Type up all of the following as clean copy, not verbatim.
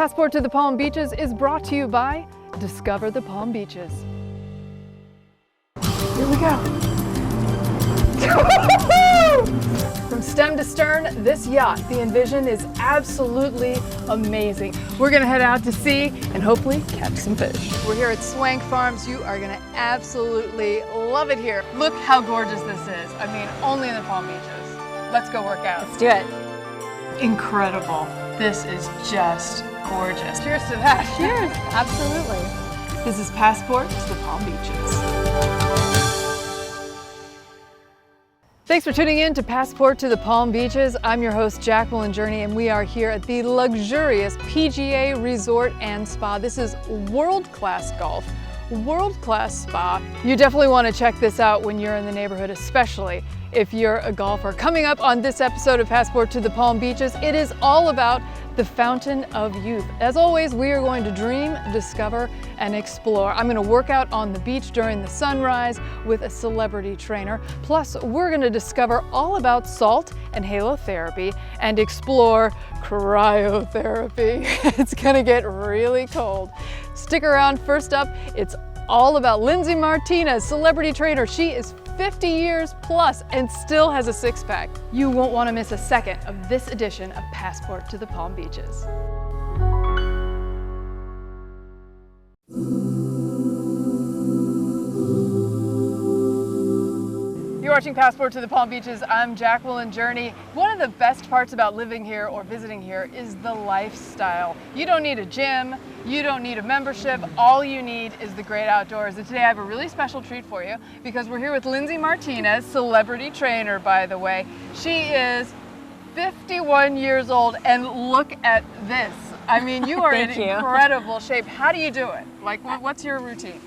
Passport to the Palm Beaches is brought to you by Discover the Palm Beaches. Here we go. From stem to stern, this yacht, the Envision, is absolutely amazing. We're gonna head out to sea and hopefully catch some fish. We're here at Swank Farms. You are gonna absolutely love it here. Look how gorgeous this is. I mean, only in the Palm Beaches. Let's go work out. Let's do it. Incredible. This is just gorgeous. Cheers to that. Cheers, absolutely. This is Passport to the Palm Beaches. Thanks for tuning in to Passport to the Palm Beaches. I'm your host, Jacqueline Journey, and we are here at the luxurious PGA Resort and Spa. This is world-class golf, world-class spa. You definitely want to check this out when you're in the neighborhood, especially if you're a golfer. Coming up on this episode of Passport to the Palm Beaches, it is all about the Fountain of Youth. As always, we are going to dream, discover, and explore. I'm going to work out on the beach during the sunrise with a celebrity trainer. Plus, we're going to discover all about salt and halotherapy and explore cryotherapy. It's going to get really cold. Stick around. First up, it's all about Lindsay Martinez, celebrity trainer. She is 50 years plus and still has a six-pack. You won't want to miss a second of this edition of Passport to the Palm Beaches. You're watching Passport to the Palm Beaches. I'm Jacqueline Journey. One of the best parts about living here or visiting here is the lifestyle. You don't need a gym, you don't need a membership, all you need is the great outdoors. And today I have a really special treat for you because we're here with Lindsay Martinez, celebrity trainer, by the way. She is 51 years old and look at this. I mean, you are in incredible shape. How do you do it? Like, what's your routine?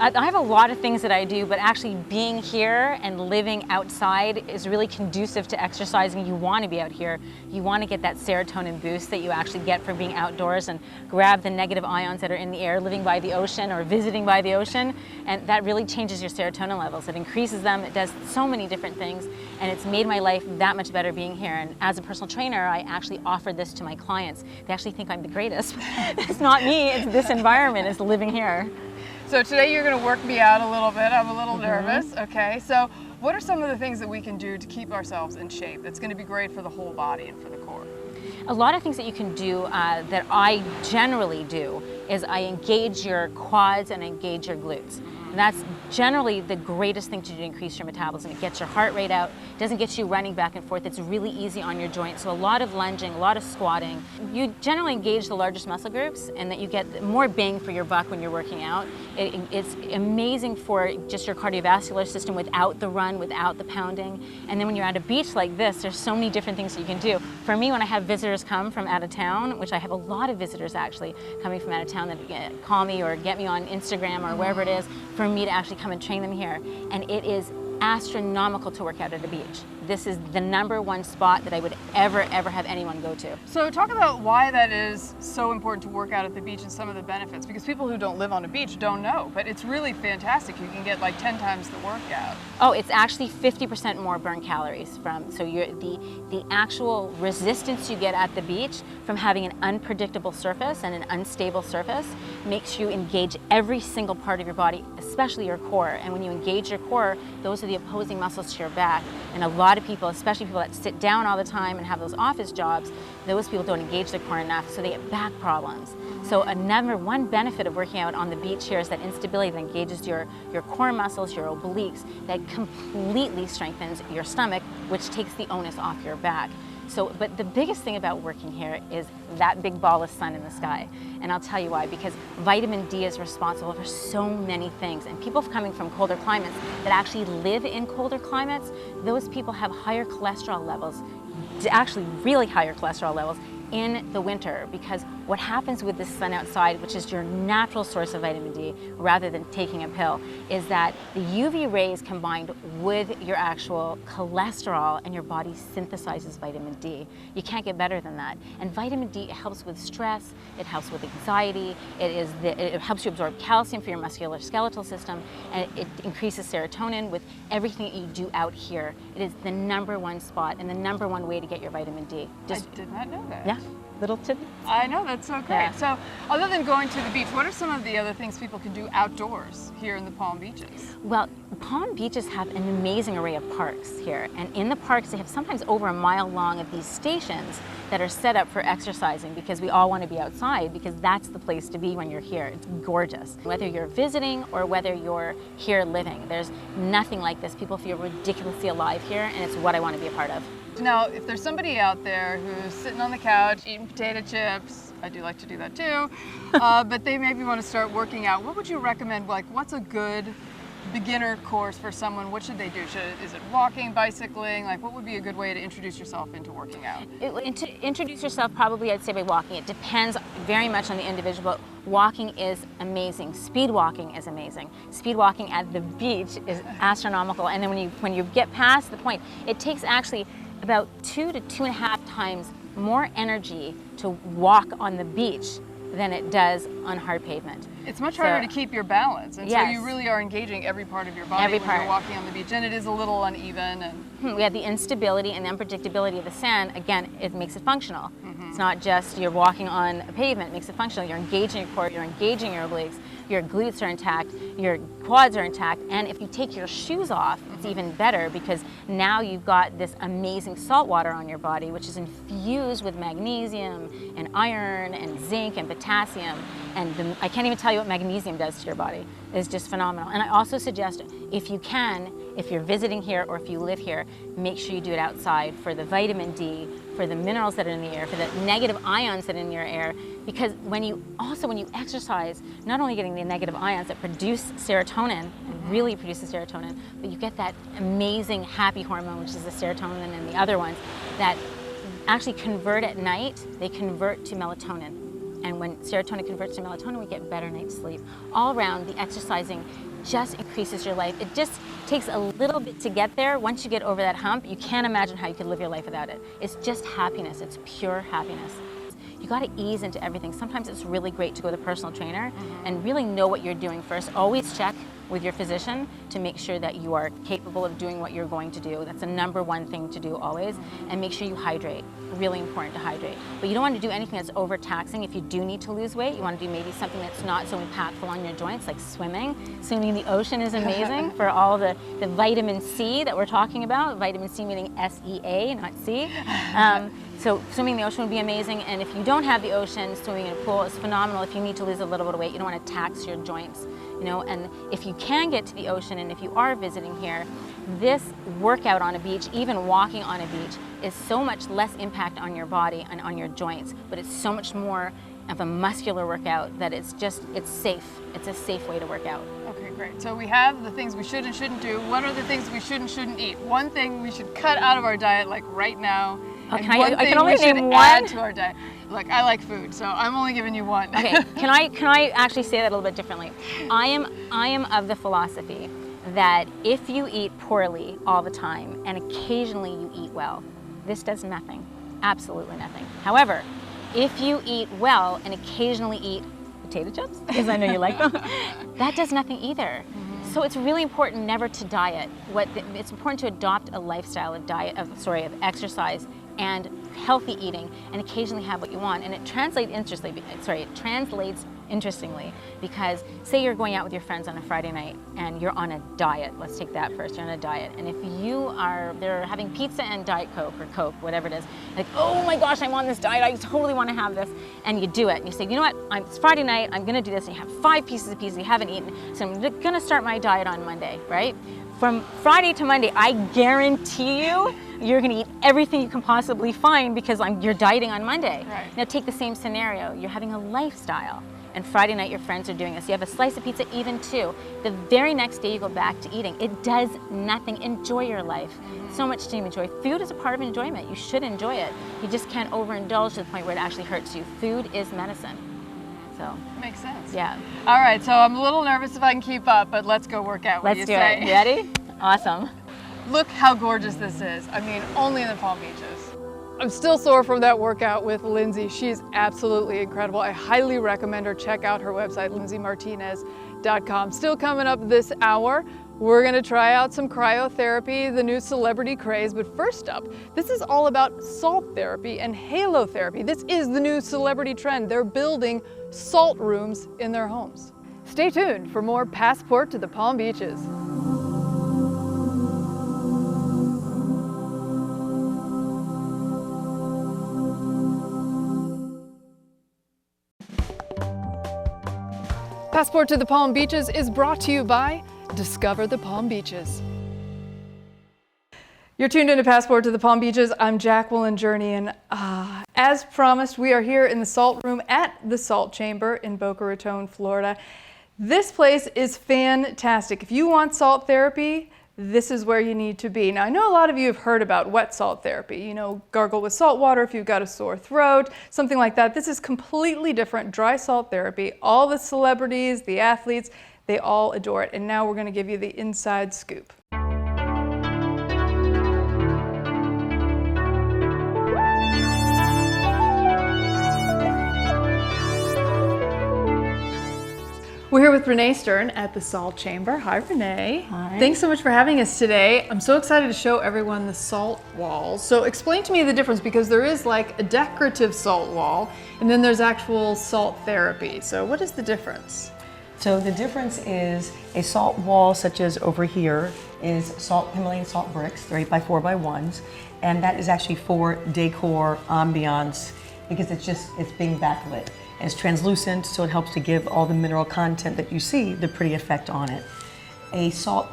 I have a lot of things that I do, but actually being here and living outside is really conducive to exercising. You want to be out here. You want to get that serotonin boost that you actually get from being outdoors and grab the negative ions that are in the air living by the ocean or visiting by the ocean, and that really changes your serotonin levels. It increases them. It does so many different things, and it's made my life that much better being here. And as a personal trainer, I actually offer this to my clients. They actually think I'm the greatest. It's not me. It's this environment. It's living here. So today you're going to work me out a little bit. I'm a little nervous. Okay, so what are some of the things that we can do to keep ourselves in shape that's going to be great for the whole body and for the core? A lot of things that you can do that I generally do is I engage your quads and engage your glutes. And that's generally the greatest thing to do to increase your metabolism. It gets your heart rate out, doesn't get you running back and forth. It's really easy on your joints. So a lot of lunging, a lot of squatting. You generally engage the largest muscle groups and that you get more bang for your buck when you're working out. It's amazing for just your cardiovascular system without the run, without the pounding. And then when you're at a beach like this, there's so many different things that you can do. For me, when I have visitors come from out of town, which I have a lot of visitors actually coming from out of town that call me or get me on Instagram or wherever it is, for me to actually come and train them here. And it is astronomical to work out at a beach. This is the #1 spot that I would ever have anyone go to. So talk about why that is so important to work out at the beach and some of the benefits, because people who don't live on a beach don't know, but it's really fantastic. You can get like 10 times the workout. Oh, it's actually 50% more burn calories from, so the actual resistance you get at the beach from having an unpredictable surface and an unstable surface makes you engage every single part of your body, especially your core. And when you engage your core, those are the opposing muscles to your back. And a lot of people, especially people that sit down all the time and have those office jobs, those people don't engage their core enough, so they get back problems. So a #1 benefit of working out on the beach here is that instability that engages your core muscles, your obliques, that completely strengthens your stomach, which takes the onus off your back. So, but the biggest thing about working here is that big ball of sun in the sky. And I'll tell you why, because vitamin D is responsible for so many things. And people coming from colder climates that actually live in colder climates, those people have higher cholesterol levels, actually really higher cholesterol levels in the winter, because what happens with the sun outside, which is your natural source of vitamin D rather than taking a pill, is that the UV rays combined with your actual cholesterol and your body synthesizes vitamin D. You can't get better than that. And vitamin D helps with stress, it helps with anxiety, it helps you absorb calcium for your musculoskeletal system, and it increases serotonin with everything that you do out here. It is the #1 spot and the #1 way to get your vitamin D. I did not know that. Yeah. little tip. I know, that's so great. Yeah. So other than going to the beach, what are some of the other things people can do outdoors here in the Palm Beaches? Well, Palm Beaches have an amazing array of parks here, and in the parks they have sometimes over a mile long of these stations that are set up for exercising, because we all want to be outside, because that's the place to be when you're here. It's gorgeous. Whether you're visiting or whether you're here living, there's nothing like this. People feel ridiculously alive here, and it's what I want to be a part of. Now, if there's somebody out there who's sitting on the couch eating potato chips, I do like to do that too, but they maybe want to start working out, what would you recommend? Like, what's a good beginner course for someone? What should they do? Is it walking, bicycling? Like, what would be a good way to introduce yourself into working out? To introduce yourself, probably I'd say by walking. It depends very much on the individual, but walking is amazing. Speed walking is amazing. Speed walking at the beach is astronomical. And then when you get past the point, it takes actually about 2 to 2.5 times more energy to walk on the beach than it does on hard pavement. It's much harder to keep your balance, and yes. so you really are engaging every part of your body Every when part. you're walking on the beach, and it is a little uneven. And we have the instability and the unpredictability of the sand. Again, it makes it functional. It's not just you're walking on a pavement, it makes it functional. You're engaging your core, you're engaging your obliques, your glutes are intact, your quads are intact, and if you take your shoes off, it's even better, because now you've got this amazing salt water on your body, which is infused with magnesium and iron and zinc and potassium, and I can't even tell you what magnesium does to your body. It's just phenomenal. And I also suggest, if you can, if you're visiting here or if you live here, make sure you do it outside for the vitamin D, for the minerals that are in the air, for the negative ions that are in your air, because when you exercise, not only getting the negative ions that produce serotonin, and really produces serotonin, but you get that amazing happy hormone, which is the serotonin, and the other ones that actually convert at night, they convert to melatonin. And when serotonin converts to melatonin, we get better night's sleep. All around, the exercising just increases your life. It just takes a little bit to get there. Once you get over that hump, you can't imagine how you could live your life without it. It's just happiness. It's pure happiness. You got to ease into everything. Sometimes it's really great to go to a personal trainer and really know what you're doing first. Always check with your physician to make sure that you are capable of doing what you're going to do. That's the #1 thing to do always. And make sure you hydrate. Really important to hydrate. But you don't want to do anything that's overtaxing. If you do need to lose weight, you want to do maybe something that's not so impactful on your joints, like swimming. Swimming in the ocean is amazing for all the vitamin C that we're talking about. Vitamin C meaning SEA, not C. So swimming in the ocean would be amazing, and if you don't have the ocean, swimming in a pool is phenomenal. If you need to lose a little bit of weight, you don't want to tax your joints, you know. And if you can get to the ocean, and if you are visiting here, this workout on a beach, even walking on a beach, is so much less impact on your body and on your joints, but it's so much more of a muscular workout that it's safe. It's a safe way to work out. okay, great. So we have the things we should and shouldn't do. What are the things we should and shouldn't eat? One thing we should cut out of our diet, like right now. And I can only we should name add one? to our diet. Look, I like food, so I'm only giving you one. Okay, can I actually say that a little bit differently? I am of the philosophy that if you eat poorly all the time and occasionally you eat well, this does nothing, absolutely nothing. However, if you eat well and occasionally eat potato chips, because I know you like them, that does nothing either. So it's really important never to diet. It's important to adopt a lifestyle of exercise and healthy eating, and occasionally have what you want. And it translates interestingly, because say you're going out with your friends on a Friday night and you're on a diet. Let's take that first. You're on a diet, and if they're having pizza and Diet Coke or Coke, whatever it is, like, oh my gosh, I'm on this diet, I totally want to have this, and you do it, and you say, you know what, it's Friday night, I'm going to do this, and you have 5 pieces of pizza you haven't eaten, so I'm going to start my diet on Monday, right? From Friday to Monday, I guarantee you're going to eat everything you can possibly find, because you're dieting on Monday. Right. Now take the same scenario. You're having a lifestyle, and Friday night your friends are doing this. You have a slice of pizza, even 2. The very next day you go back to eating. It does nothing. Enjoy your life. So much to enjoy. Food is a part of enjoyment. You should enjoy it. You just can't overindulge to the point where it actually hurts you. Food is medicine. So Makes sense. yeah. All right, so I'm a little nervous if I can keep up, but let's go work out. What Let's do do you say? it. You ready? Awesome. Look how gorgeous this is. I mean, only in the Palm Beaches. I'm still sore from that workout with Lindsay. She's absolutely incredible. I highly recommend her. Check out her website, lindsaymartinez.com. Still coming up this hour, We're gonna try out some cryotherapy, the new celebrity craze, but first up, this is all about salt therapy and halotherapy. This is the new celebrity trend. They're building salt rooms in their homes. Stay tuned for more Passport to the Palm Beaches. Passport to the Palm Beaches is brought to you by Discover the Palm Beaches. You're tuned into Passport to the Palm Beaches. I'm Jacqueline Journey, and as promised, we are here in the Salt Room at the Salt Chamber in Boca Raton, Florida. This place is fantastic. If you want salt therapy, this is where you need to be. Now, I know a lot of you have heard about wet salt therapy. You know, gargle with salt water if you've got a sore throat, something like that. This is completely different, dry salt therapy. All the celebrities, the athletes, they all adore it. And now we're going to give you the inside scoop. We're here with Renee Stern at the Salt Chamber. Hi, Renee. Hi. Thanks so much for having us today. I'm so excited to show everyone the salt walls. So explain to me the difference, because there is like a decorative salt wall and then there's actual salt therapy. So what is the difference? So the difference is a salt wall, such as over here, is Himalayan salt bricks. They're 8x4x1s, and that is actually for decor, ambiance, because it's being backlit. And it's translucent, so it helps to give all the mineral content that you see the pretty effect on it. A salt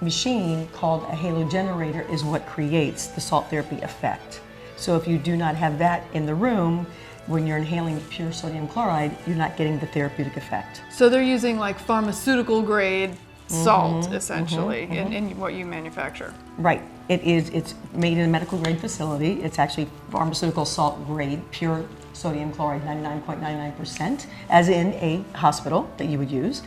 machine called a halo generator is what creates the salt therapy effect. So if you do not have that in the room, when you're inhaling pure sodium chloride, you're not getting the therapeutic effect. So they're using like pharmaceutical grade salt, essentially, in what you manufacture. Right. It's made in a medical grade facility. It's actually pharmaceutical salt grade, pure sodium chloride, 99.99%, as in a hospital that you would use.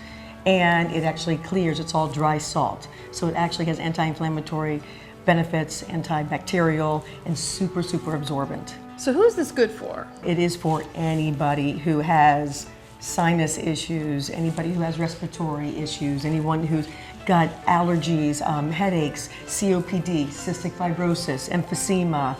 And it actually clears, it's all dry salt. So it actually has anti-inflammatory benefits, antibacterial, and super, super absorbent. So who is this good for? It is for anybody who has sinus issues, anybody who has respiratory issues, anyone who's got allergies, headaches, COPD, cystic fibrosis, emphysema,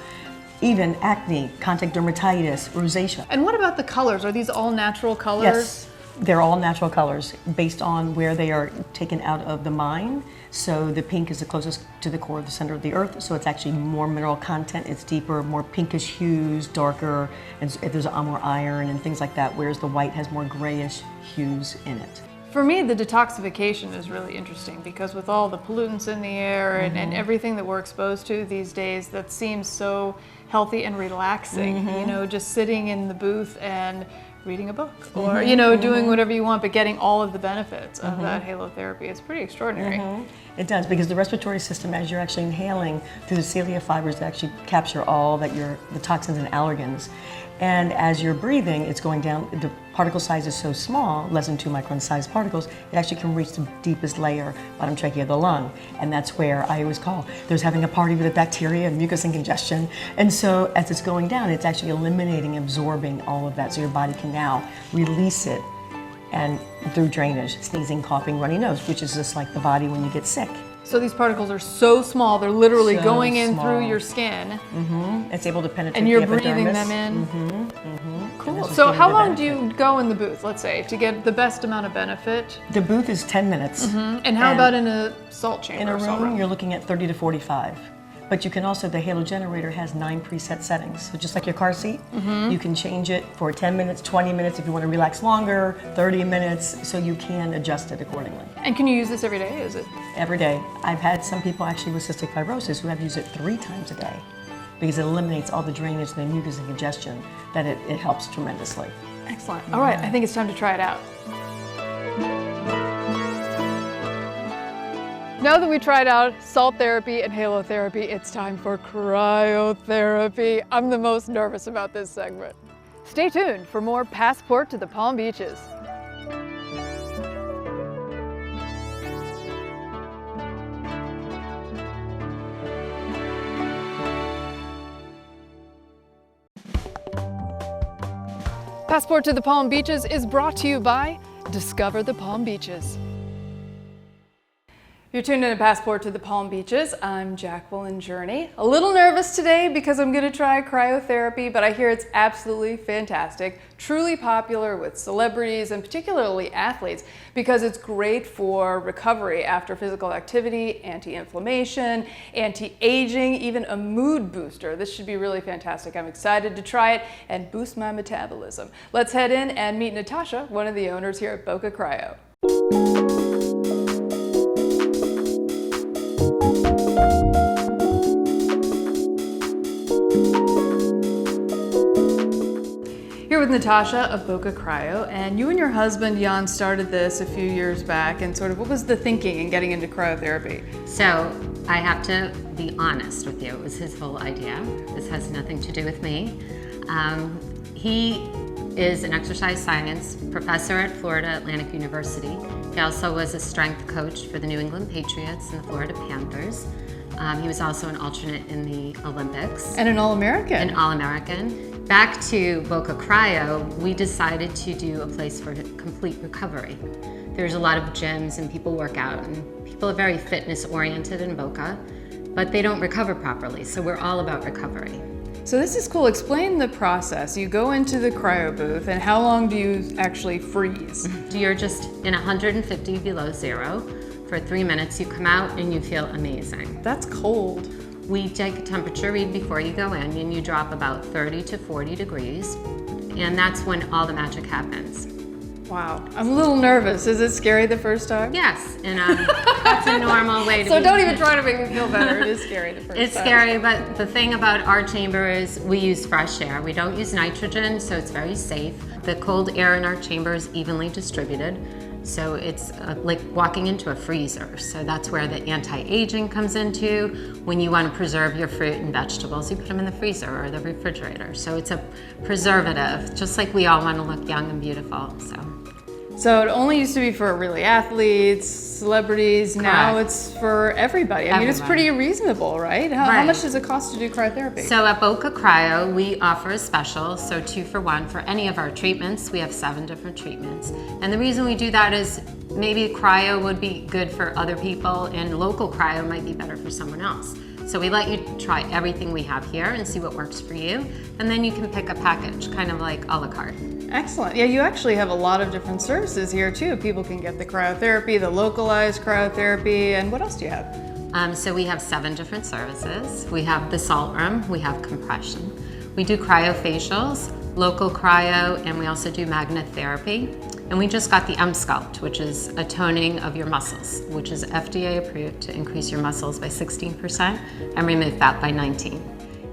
even acne, contact dermatitis, rosacea. And what about the colors? Are these all natural colors? Yes, they're all natural colors based on where they are taken out of the mine. So the pink is the closest to the core of the center of the earth, so it's actually more mineral content, it's deeper, more pinkish hues, darker, and there's more iron and things like that, whereas the white has more grayish hues in it. For me, the detoxification is really interesting, because with all the pollutants in the air and everything that we're exposed to these days, that seems so healthy and relaxing. You know, just sitting in the booth and reading a book, or you know, doing whatever you want, but getting all of the benefits of that halotherapy. It's pretty extraordinary. It does, because the respiratory system, as you're actually inhaling through the cilia fibers, that actually capture all that the toxins and allergens. And as you're breathing, it's going down, the particle size is so small, less than 2 micron sized particles, it actually can reach the deepest layer, bottom trachea of the lung. And that's where I always call, there's having a party with the bacteria and mucus and congestion. And so as it's going down, it's actually eliminating, absorbing all of that, so your body can now release it, and through drainage, sneezing, coughing, runny nose, which is just like the body when you get sick. So these particles are so small, they're literally So going in small. through your skin. It's able to penetrate And you're the breathing epidermis. them in. Cool. this is So getting how the long do benefit. you go in the booth, let's say, to get the best amount of benefit? The booth is 10 minutes. And how about in a salt chamber? In a or salt room, you're looking at 30 to 45. But you can also, the halo generator has 9 preset settings. So just like your car seat, you can change it for 10 minutes, 20 minutes if you want to relax longer, 30 minutes, so you can adjust it accordingly. And can you use this every day? Is it? Every day. I've had some people actually with cystic fibrosis who have used it 3 times a day, because it eliminates all the drainage and the mucus and congestion, that it helps tremendously. Excellent. All right, I think it's time to try it out. Now that we tried out salt therapy and halotherapy, it's time for cryotherapy. I'm the most nervous about this segment. Stay tuned for more Passport to the Palm Beaches. Passport to the Palm Beaches is brought to you by Discover the Palm Beaches. You're tuned in to Passport to the Palm Beaches. I'm Jacqueline Journey. A little nervous today because I'm going to try cryotherapy, but I hear it's absolutely fantastic, truly popular with celebrities and particularly athletes because it's great for recovery after physical activity, anti-inflammation, anti-aging, even a mood booster. This should be really fantastic. I'm excited to try it and boost my metabolism. Let's head in and meet Natasha, one of the owners here at Boca Cryo. Here with Natasha of Boca Cryo, and you and your husband Jan started this a few years back, and sort of what was the thinking in getting into cryotherapy? So I have to be honest with you, it was his whole idea. This has nothing to do with me. He is an exercise science professor at Florida Atlantic University. He also was a strength coach for the New England Patriots and the Florida Panthers. He was also an alternate in the Olympics. And an All-American. An All-American. Back to Boca Cryo, we decided to do a place for complete recovery. There's a lot of gyms and people work out and people are very fitness oriented in Boca, but they don't recover properly. So we're all about recovery. So this is cool. Explain the process. You go into the cryo booth and how long do you actually freeze? You're just in 150 below zero. For 3 minutes, you come out and you feel amazing. That's cold. We take a temperature read before you go in and you drop about 30 to 40 degrees. And that's when all the magic happens. Wow. I'm a little nervous. Is it scary the first time? Yes, and that's a normal way to So be. don't even try to make me feel better. It is scary the first time. It's scary, but the thing about our chamber is we use fresh air. We don't use nitrogen, so it's very safe. The cold air in our chamber is evenly distributed. So it's like walking into a freezer. So that's where the anti-aging comes into. When you want to preserve your fruit and vegetables, you put them in the freezer or the refrigerator. So it's a preservative, just like we all want to look young and beautiful. So it only used to be for really athletes, celebrities. Now Correct. it's for everybody. I mean, it's pretty reasonable, right? How much does it cost to do cryotherapy? So at Boca Cryo, we offer a special, so 2 for 1 for any of our treatments. We have 7 different treatments. And the reason we do that is maybe cryo would be good for other people and local cryo might be better for someone else. So we let you try everything we have here and see what works for you. And then you can pick a package, kind of like a la carte. Excellent. Yeah, you actually have a lot of different services here too. People can get the cryotherapy, the localized cryotherapy, and what else do you have? So we have 7 different services. We have the salt room, we have compression. We do cryofacials, local cryo, and we also do magnetherapy. And we just got the M-Sculpt, which is a toning of your muscles, which is FDA approved to increase your muscles by 16% and remove fat by 19%.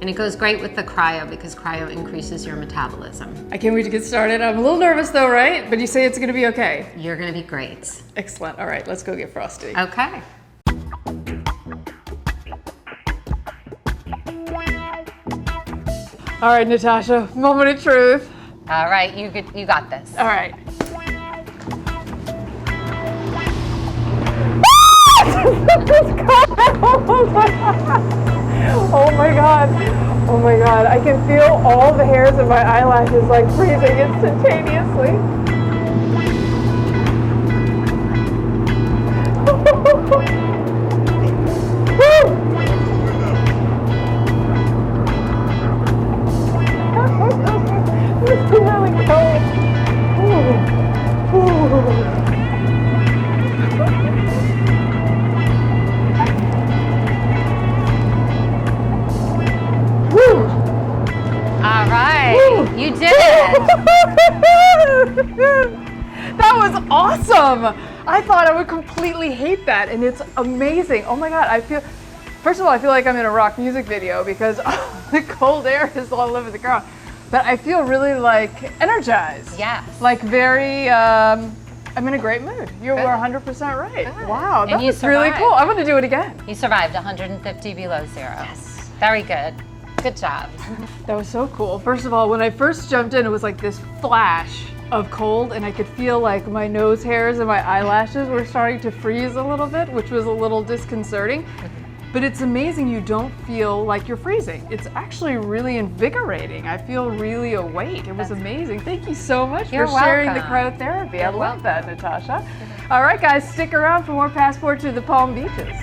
And it goes great with the cryo because cryo increases your metabolism. I can't wait to get started. I'm a little nervous though, right? But you say it's gonna be okay. You're gonna be great. Excellent. All right, let's go get frosty. Okay. All right, Natasha, moment of truth. All right, you got this. All right. Oh my god. Oh my god. I can feel all the hairs of my eyelashes like freezing instantaneously. This is really cold. All right, you did it. That was awesome. I thought I would completely hate that, and it's amazing. Oh my god, first of all, I feel like I'm in a rock music video because the cold air is all over the ground. But I feel really like energized. Yes. Like very, I'm in a great mood. You were 100% right. Good. Wow, that And you was really survived. cool. I'm gonna do it again. You survived 150 below zero. Yes. Very good. Good job. That was so cool. First of all, when I first jumped in, it was like this flash of cold and I could feel like my nose hairs and my eyelashes were starting to freeze a little bit, which was a little disconcerting. But it's amazing you don't feel like you're freezing. It's actually really invigorating. I feel really awake. It was amazing. Thank you so much for sharing the cryotherapy. I love that, Natasha. All right, guys, stick around for more Passport to the Palm Beaches.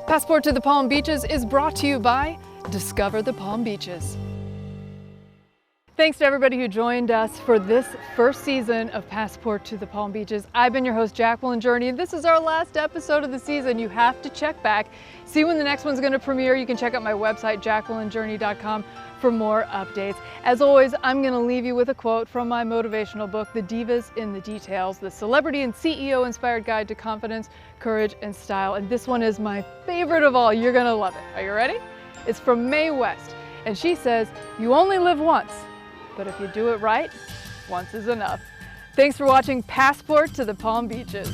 Passport to the Palm Beaches is brought to you by Discover the Palm Beaches. Thanks to everybody who joined us for this first season of Passport to the Palm Beaches. I've been your host, Jacqueline Journey, and this is our last episode of the season. You have to check back, see when the next one's going to premiere. You can check out my website, jacquelinejourney.com, for more updates. As always, I'm going to leave you with a quote from my motivational book, The Divas in the Details, the Celebrity and CEO Inspired Guide to Confidence, Courage, and Style. And this one is my favorite of all. You're going to love it. Are you ready? It's from Mae West, and she says, "You only live once, but if you do it right, once is enough." Thanks for watching Passport to the Palm Beaches.